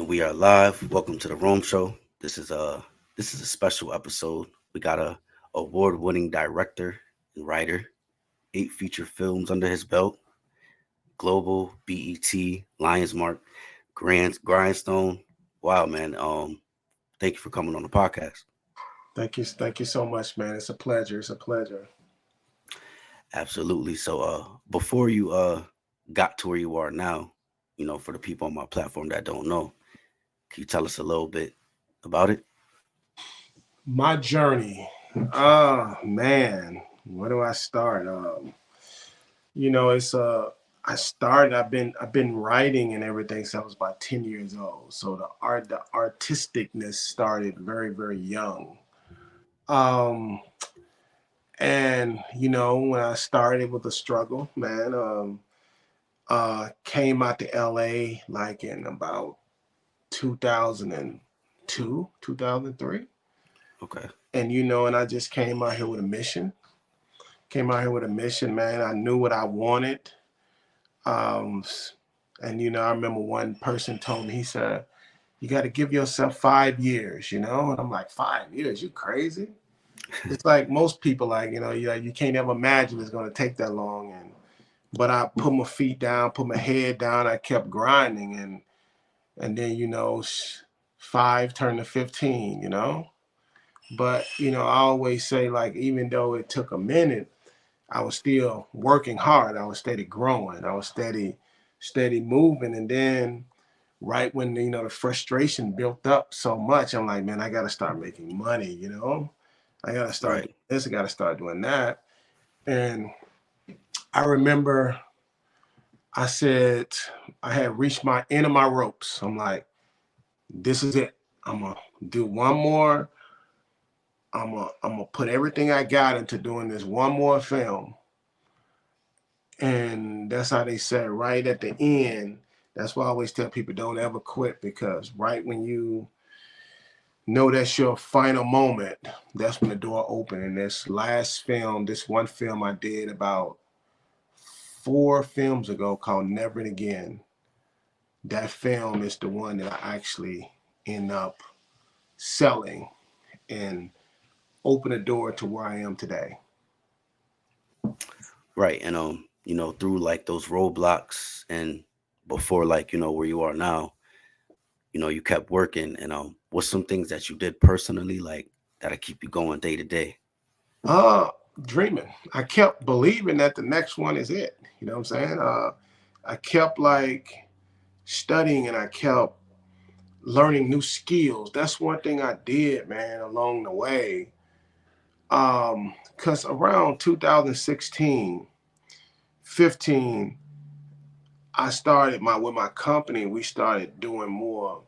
And we are live. Welcome to the Rome Show. This is a special episode. We got a award-winning director and writer, 8 feature films under his belt, Global, BET, Lions Mark, Grindstone. Wow, man. Thank you for coming on the podcast. Thank you so much, man. It's a pleasure. It's a pleasure. Absolutely. So, before you got to where you are now, for the people on my platform that don't know, can you tell us a little bit about it? My journey. Oh man, where do I start? It's I started. I've been writing and everything since I was about 10 years old. So the artisticness started very very young. Um, and when I started with the struggle, man. Came out to LA like in about 2002, 2003. Okay. And I just came out here with a mission. Came out here with a mission, man. I knew what I wanted. Um, and I remember one person told me, he said, you got to give yourself 5 years. And I'm like, 5 years? You crazy? It's like most people, like, you can't ever imagine it's going to take that long. But I put my feet down, put my head down. I kept grinding. And then, 5 turned to 15. But, I always say, like, even though it took a minute, I was still working hard. I was steady growing. I was steady moving. And then right when, the frustration built up so much, I'm like, man, I got to start making money. I got to start Right. doing this. I got to start doing that. And I remember I said I had reached my end of my ropes. I'm like, this is it. I'm going to do one more. I'm gonna put everything I got into doing this one more film. And that's how they said right at the end. That's why I always tell people don't ever quit, because right when you know that's your final moment, that's when the door opened. And this last film, this one film I did about 4 films ago called Never and Again. That film is the one that I actually end up selling and open the door to where I am today. Right. And through like those roadblocks and before like, where you are now, you kept working and what's some things that you did personally like that'll keep you going day to day? Uh, Dreaming. I kept believing that the next one is it. You know what I'm saying? I kept like studying and I kept learning new skills. That's one thing I did, man, along the way. Cause around 2016, 15, I started with my company. We started doing more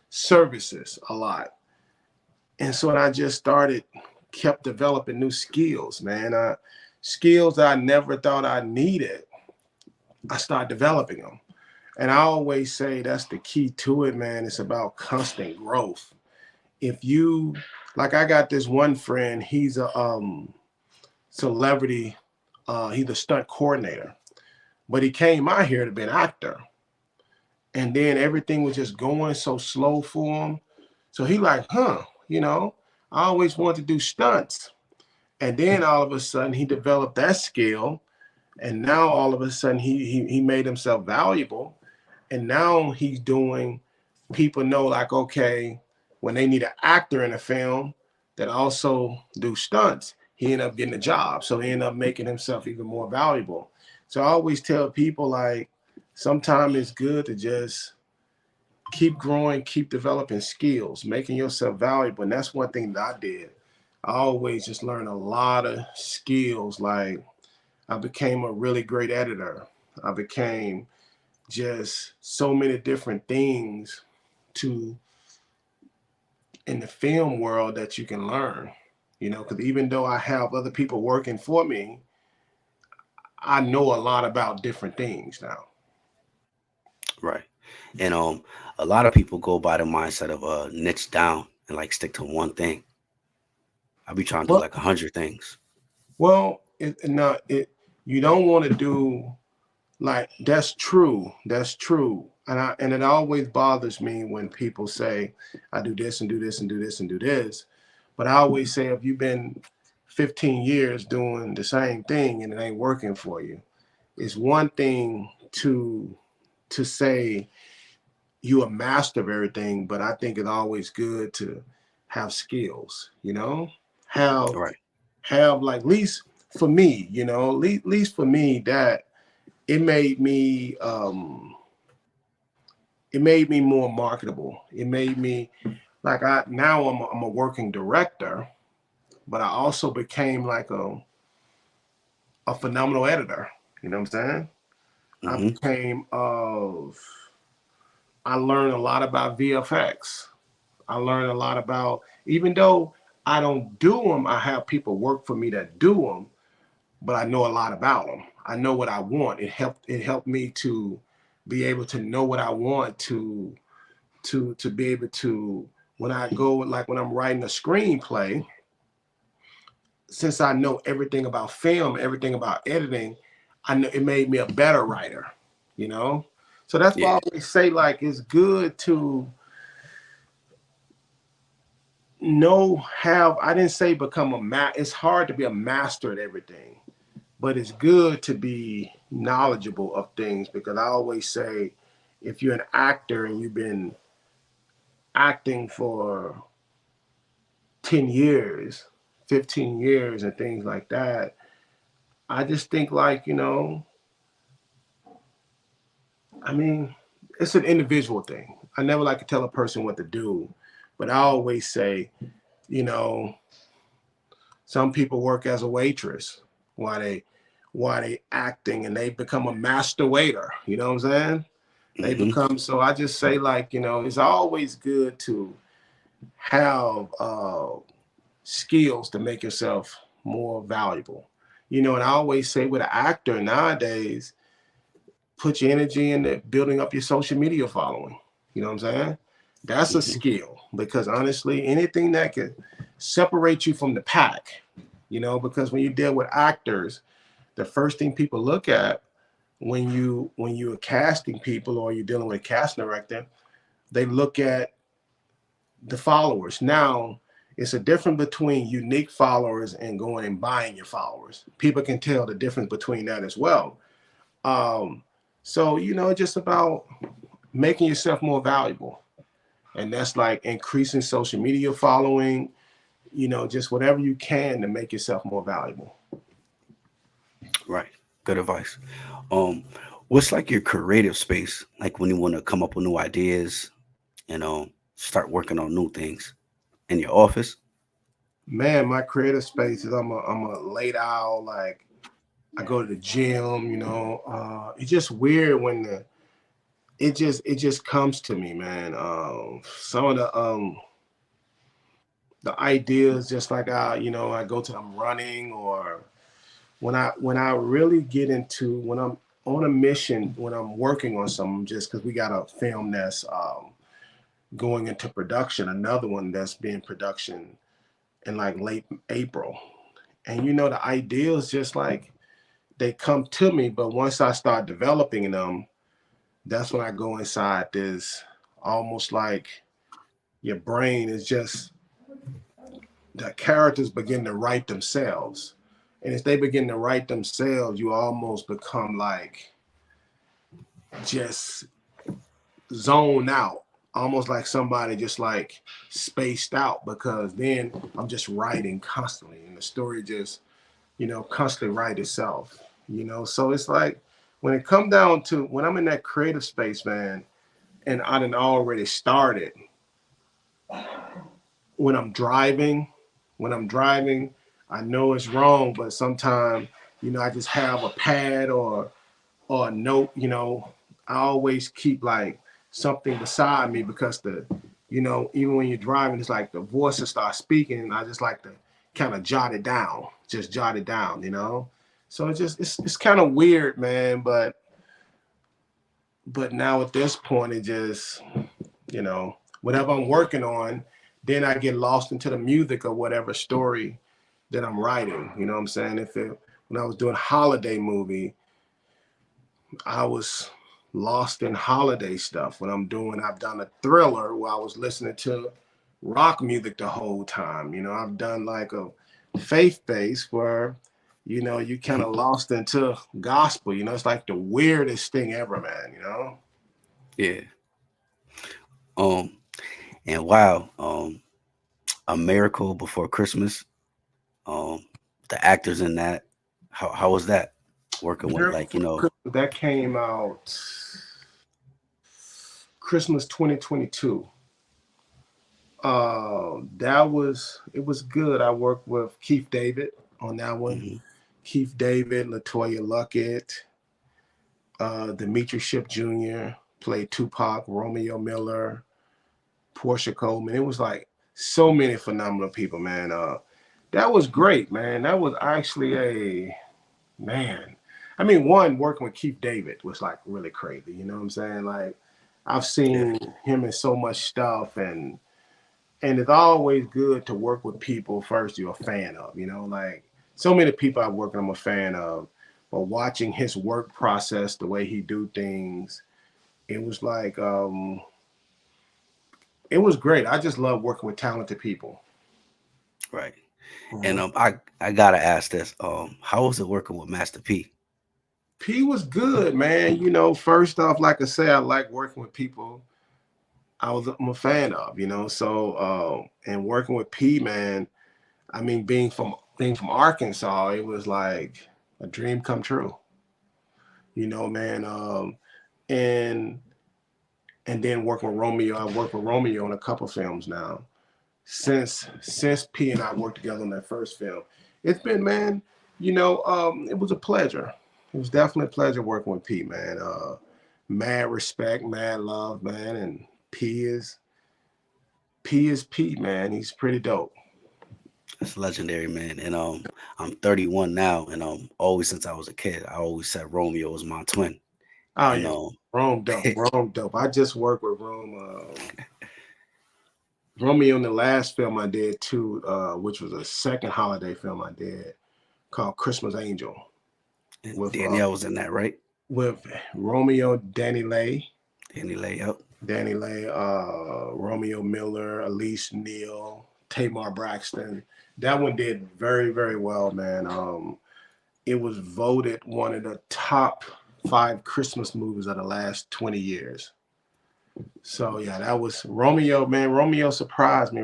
services a lot, and so I just kept developing new skills, man. Skills I never thought I needed. I started developing them, and I always say that's the key to it, man. It's about constant growth. If you like, I got this one friend. He's a celebrity. He's a stunt coordinator, but he came out here to be an actor, and then everything was just going so slow for him. So he like, I always wanted to do stunts. And then all of a sudden he developed that skill. And now all of a sudden he made himself valuable. And now he's doing, people know like, okay, when they need an actor in a film that also do stunts, he ended up getting a job. So he ended up making himself even more valuable. So I always tell people like, sometimes it's good to just keep growing, keep developing skills, making yourself valuable. And that's one thing that I did. I always just learned a lot of skills. Like I became a really great editor. I became just so many different things to in the film world that you can learn. Because even though I have other people working for me, I know a lot about different things now. Right. And a lot of people go by the mindset of niche down and like stick to one thing. I be trying to do Well, like 100 things. it you don't want to do like that's true. That's true. and it always bothers me when people say, I do this and do this and do this and do this. But I always say, if you've been 15 years doing the same thing and it ain't working for you, it's one thing to say you a master of everything, but I think it's always good to have skills, have Right. like, at least for me, at least for me, that it made me more marketable. It made me like, I'm a working director, but I also became like a phenomenal editor. You know what I'm saying? I Mm-hmm. became I learned a lot about VFX. I learned a lot about, even though I don't do them, I have people work for me that do them, but I know a lot about them. I know what I want. It helped me to be able to know what I want, to be able to, when I go, like when I'm writing a screenplay, since I know everything about film, everything about editing, I know it made me a better writer, you know? So that's why Yeah. I always say, like, it's good to I didn't say become it's hard to be a master at everything, but it's good to be knowledgeable of things, because I always say, if you're an actor and you've been acting for 10 years, 15 years and things like that, I just think, like, I mean, it's an individual thing. I never like to tell a person what to do, but I always say, you know, some people work as a waitress while they acting, and they become a master waiter. You know what I'm saying? They Mm-hmm. become, so I just say, like, it's always good to have skills to make yourself more valuable. And I always say, with an actor nowadays, put your energy into building up your social media following. You know what I'm saying? That's a Mm-hmm. skill, because honestly, anything that could separate you from the pack, because when you deal with actors, the first thing people look at when you're casting people, or you're dealing with a casting director, they look at the followers. Now, it's a difference between unique followers and going and buying your followers. People can tell the difference between that as well. Um, so, just about making yourself more valuable. And that's like increasing social media following, just whatever you can to make yourself more valuable. Right. Good advice. Um, what's like your creative space? Like when you want to come up with new ideas, you know, start working on new things in your office. Man, my creative space is, I'm a late owl. Like, I go to the gym, it's just weird when it just comes to me, man. Some of the ideas, just like, I go to them running, or when I really get into, when I'm on a mission, when I'm working on something, just because we got a film that's going into production, another one that's being production in like late April. And the ideas, just like, they come to me, but once I start developing them, that's when I go inside this, almost like your brain is just, the characters begin to write themselves. And as they begin to write themselves, you almost become like, just zone out, almost like somebody just like spaced out, because then I'm just writing constantly, and the story just, constantly write itself. So it's like, when it come down to, when I'm in that creative space, man, and I done already started, when I'm driving, when I'm driving, I know it's wrong, but sometimes, I just have a pad or a note. I always keep like something beside me, because even when you're driving, it's like the voices start speaking, and I just like to kind of jot it down, just jot it down. So it's kind of weird, man, but now at this point, it just, whatever I'm working on, then I get lost into the music of whatever story that I'm writing. You know what I'm saying? When I was doing Holiday Movie, I was lost in holiday stuff. When I've done a thriller where I was listening to rock music the whole time. I've done like a faith base where, you kind of lost into gospel. It's like the weirdest thing ever, man. Yeah. Um, and wow, A Miracle Before Christmas. Um, the actors in that, how was that working with Miracle like, for Christmas, that came out Christmas 2022. It was good. I worked with Keith David on that one. mhm, Keith David, Latoya Luckett, Demetri Ship Jr. played Tupac, Romeo Miller, Portia Coleman. It was like so many phenomenal people, man. That was great, man. That was actually a man. I mean, one working with Keith David was like really crazy. You know what I'm saying? Like, I've yeah, seen him in so much stuff, and it's always good to work with people first you're a fan of. Like so many people I work with, I'm a fan of, but watching his work process, the way he do things, it was like it was great. I just love working with talented people. right. And Mhm. I gotta ask this. How was it working with Master P? P was good, man. First off, like I say, I like working with people I'm a fan of. So and working with P, man. I mean, being from Arkansas, it was like a dream come true. Man. And and then working with Romeo, I worked with Romeo on a couple films now. Since P and I worked together on that first film, it's been, man. It was a pleasure. It was definitely a pleasure working with P, man. Mad respect, mad love, man. And P is P, man. He's pretty dope. That's legendary, man. And I'm 31 now, and always since I was a kid, I always said Romeo was my twin. Oh And yeah, Rome dope. Rome dope. I just worked with Rome. Romeo in the last film I did too, which was a second holiday film I did called Christmas Angel and with uh, Danielle was in that, right? with Romeo, Danny Lay up. Romeo Miller, Elise Neal, Tamar Braxton. That one did very, very well, man. It was voted one of the top 5 Christmas movies of the last 20 years. So yeah, that was Romeo, man. Romeo surprised me.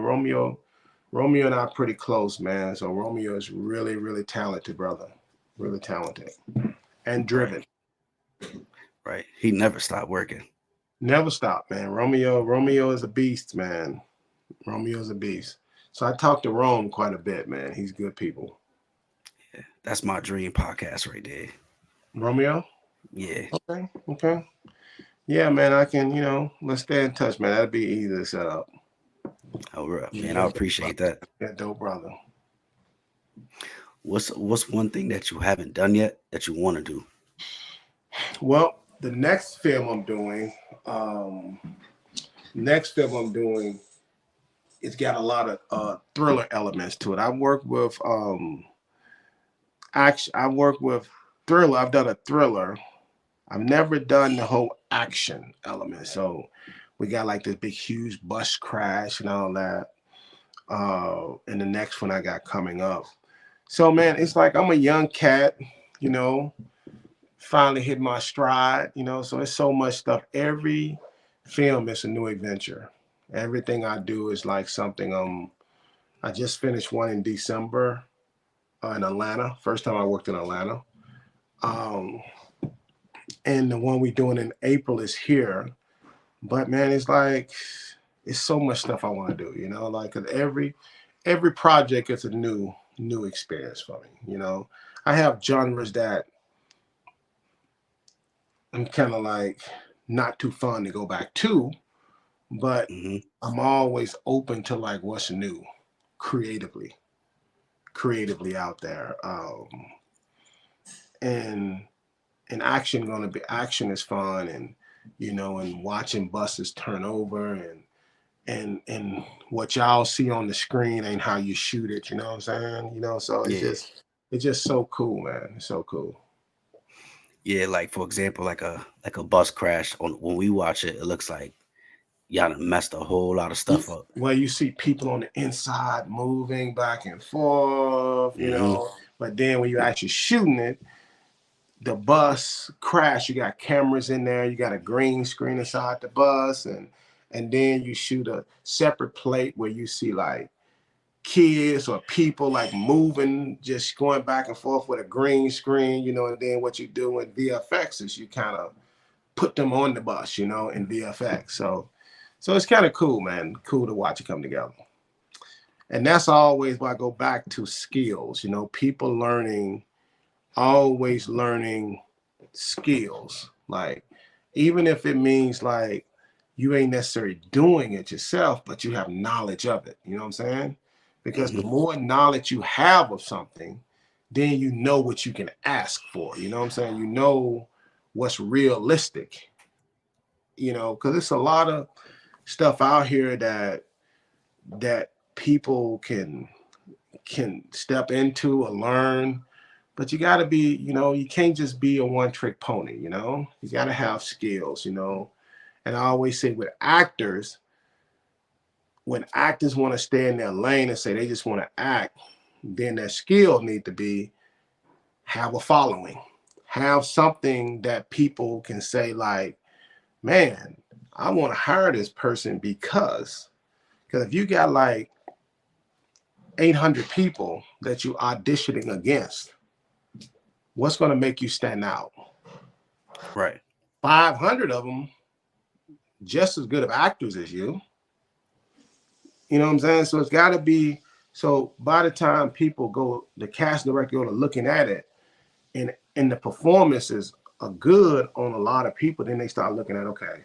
Romeo and I are pretty close, man. So Romeo is really, really talented, brother. Really talented and Right, driven. right. He never stopped working. Never stop, man. Romeo is a beast, man. Romeo is a beast. So I talked to Rome quite a bit, man. He's good people. Yeah, that's my dream podcast right there. Romeo? Yeah. Okay, okay. Yeah, man, I can, let's stay in touch, man. That'd be easy to set up. All right, man. I Yeah, appreciate that. yeah, dope brother. What's one thing that you haven't done yet that you want to do? Well, the um, next film I'm doing, it's got a lot of thriller elements to it. I work with thriller. I've done a thriller. I've never done the whole action element. So we got like this big huge bus crash and all that. And the next one I got coming up. So man, it's like I'm a young cat, you know, finally hit my stride, so it's so much stuff. Every film is a new adventure. Everything I do is like something I just finished one in December in Atlanta. First time I worked in Atlanta. Um, and the one we doing in April is here. But man, it's like it's so much stuff I want to do, like 'cause every project is a new experience for me. I have genres that I'm kind of like not too fun to go back to, but Hmm. I'm always open to like what's new creatively, creatively out there. And action is fun, and and watching buses turn over, and what y'all see on the screen ain't how you shoot it. So it's Yeah. just so cool, man. It's so cool. Yeah, like for example, like a bus crash. On when we watch it, it looks like y'all done messed a whole lot of stuff up. Where you see people on the inside moving back and forth, Hmm. but then when you're actually shooting it, the bus crash, you got cameras in there, you got a green screen inside the bus, and then you shoot a separate plate where you see like kids or people like moving, just going back and forth with a green screen, and then what you do in VFX is you kind of put them on the bus, in VFX. So it's kind of cool, man. Cool to watch it come together. And that's always why I go back to skills, people learning, always learning skills. Like, even if it means like you ain't necessarily doing it yourself, but you have knowledge of it. You know what I'm saying? Because the Hmm. more knowledge you have of something, then you know what you can ask for. You know what I'm saying? You know what's realistic, because it's a lot of stuff out here that people can step into or learn, but you got to be, you can't just be a one trick pony. You got to have skills. And I always say with actors, when actors want to stay in their lane and say they just want to act, then their skill need to be have a following, have something that people can say like, man, I want to hire this person because if you got like 800 people that you auditioning against, what's going to make you stand out? Right. 500 of them just as good of actors as you. You know what I'm saying? So it's got to be. So by the time people go, the cast director go to looking at it, and the performances are good on a lot of people, then they start looking at, okay,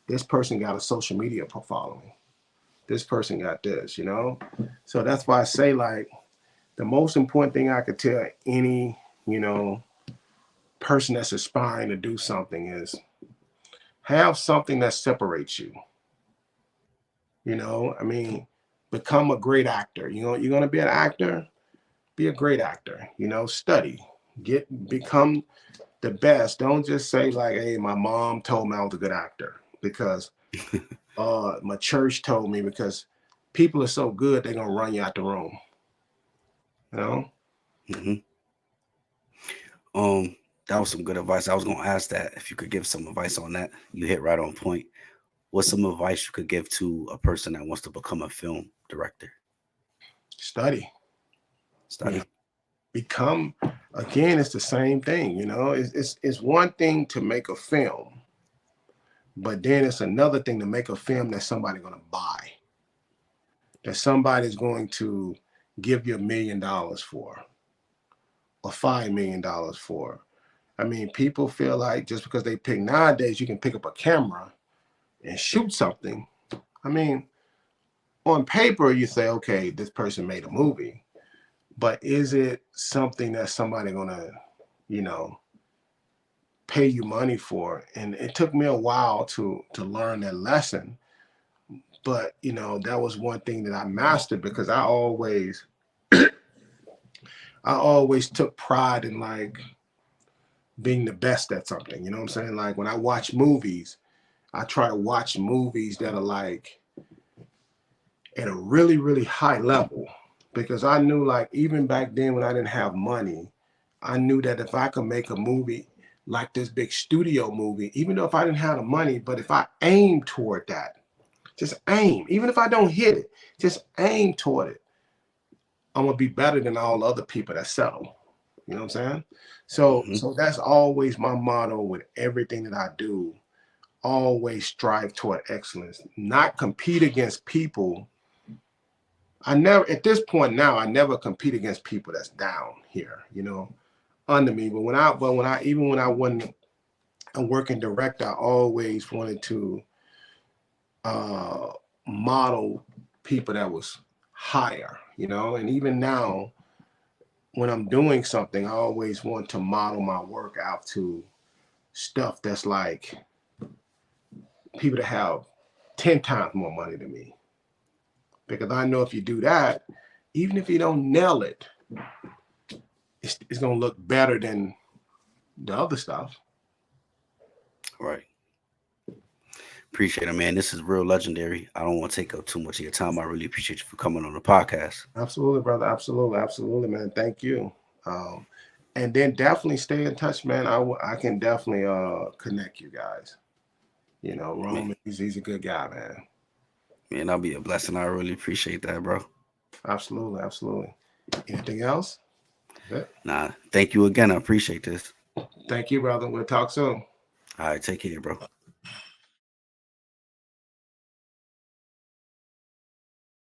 this person got a social media following. This person got this. So that's why I say like the most important thing I could tell any, you know, person that's aspiring to do something is have something that separates you. I mean, become a great actor. You're gonna be an actor, be a great actor. Study, become the best. Don't just say like, "Hey, my mom told me I was a good actor," because my church told me. Because people are so good, they're gonna run you out the room. You know, Hmm. Um, that was some good advice. I was gonna ask that if you could give some advice on that. You hit right on point. What's some advice you could give to a person that wants to become a film director? study. You know, Study. become again. It's the same thing. It's one thing to make a film, but then it's another thing to make a film that somebody's gonna buy, that somebody's going to give you $1 million for, or $5 million for. I mean, people feel like just because they pick nowadays, you can pick up a camera and shoot something. I mean, on paper, you say, okay, this person made a movie, but is it something that somebody gonna, you know, pay you money for? And it took me a while to learn that lesson, but that was one thing that I mastered because I always took pride in like being the best at something. You know what I'm saying? Like when I watch movies, I try to watch movies that are like at a really, really high level because I knew like even back then when I didn't have money, I knew that if I could make a movie like this big studio movie, even though if I didn't have the money, but if I aim toward that, just aim, even if I don't hit it, just aim toward it, I'm gonna be better than all other people that settle. You know what I'm saying? So Hmm. so that's always my motto with everything that I do. Always strive toward excellence, not compete against people. I never at this point now I never compete against people that's down here, under me. But when I even when I wasn't a working director, I always wanted to uh model people that was higher, and even now when I'm doing something, I always want to model my work out to stuff that's like people that have 10 times more money than me. Because I know if you do that, even if you don't nail it, it's going to look better than the other stuff. Right. Appreciate it, man. This is real legendary. I don't want to take up too much of your time. I really appreciate you for coming on the podcast. Absolutely, brother. Absolutely, absolutely, man. Thank you. Um, and then definitely stay in touch, man. I can definitely connect you guys. You know, Man, Rome, he's a good guy, man. man, that'll be a blessing. I really appreciate that, bro. Absolutely, absolutely. Anything else? That's it. Nah, thank you again. I appreciate this. Thank you, brother. We'll talk soon. All right, take care, bro.